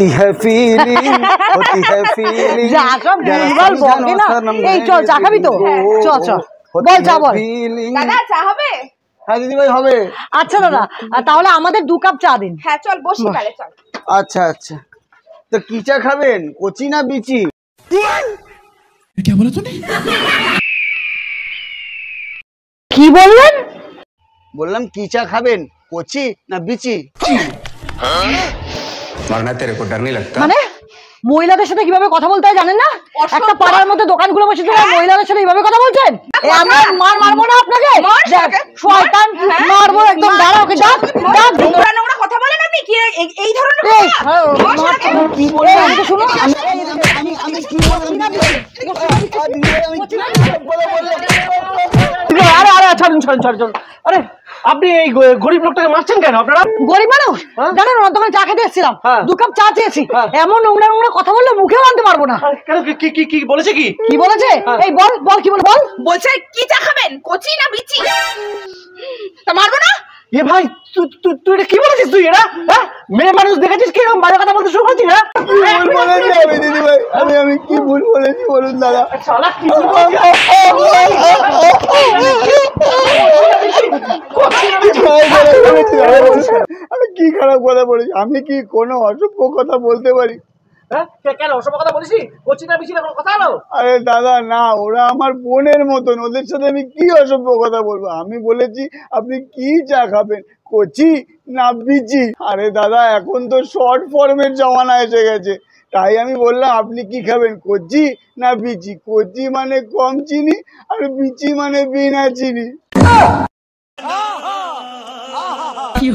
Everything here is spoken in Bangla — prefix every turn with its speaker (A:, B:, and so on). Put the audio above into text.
A: होती है फीलिंग
B: যা সব ভুলভাল বলবি না। এই চল চা খাবি তো? চল চল বল চা বল।
C: দাদা চা হবে?
A: হ্যাঁ দিদিভাই হবে।
B: আচ্ছা দাদা তাহলে আমাদের 2 কাপ চা দিন।
C: হ্যাঁ চল বসি পারে চল।
A: আচ্ছা আচ্ছা তো কি চা খাবেন, কচি না বিচি?
D: क्या बोला तूने?
B: কি বললেন?
A: বললাম কি চা খাবেন, কচি না বিচি?
D: मरना तेरे को डर नहीं लगता?
B: মানে মহিলাদের সাথে কিভাবে কথা বলতে হয় জানেন না? একটা পাড়ার মধ্যে দোকানগুলো বসে তোরা মহিলাদের সাথে এইভাবে কথা বলছেন? আমরা মারবো না আপনাকে? শয়তান মারবো একদম। দাঁড়া ওকে ডাক ডাক।
C: নোংরা নোংরা কথা বলেন আপনি কি এই ধরনের কথা?
B: কি বললেন আমাকে শুনো।
E: আরে আরে ছাড়ুন ছাড়ুন ছাড়ুন। আরে আপনি এই গরিব লোকটাকে মারছেন কেন আপনারা?
B: গরিব মানুষ জানেন না, দোকানে চা খেতে এসেছিলাম, 2 কাপ চা চেয়েছি, এমন নোংরা নোংরা কথা বললে মুখেও আনতে পারবো না।
E: কেন কি কি কি বলেছে? কি
B: কি বলেছে? এই বল বল কি বল বল।
C: বলছে কি চা খাবেন, কচি না বিচি? তা মারবো না?
E: এ ভাই তুই এটা কি বলেছিস? তুই এটা হ্যাঁ মেয়ে মানুষ দেখেছিস কি এরকম বাজে কথা বলতে শুরু করেছিস?
A: আমি দিদিভাই আমি কি ভুল বলেছি বলুন দাদা।
E: শালা কি
A: আমি কি খারাপ কথা বলেছি? আমি কি কোনো অসভ্য কথা বলতে পারি?
E: কেন অসভ্য কথা বলেছি? কচি না বিচি না কোনো কথা হলো?
A: আরে দাদা না, ওরা আমার বোনের মতন, ওদের সাথে আমি কি অসভ্য কথা বলবো? আমি বলেছি আপনি কি চা খাবেন, কচি না বিচি? আরে দাদা এখন তো শর্ট ফর্মের জমানা এসে গেছে, তাই আমি বললাম আপনি কি খাবেন, কচি না বিচি? কচি মানে কম চিনি আর বিচি মানে বিনা চিনি।
F: কি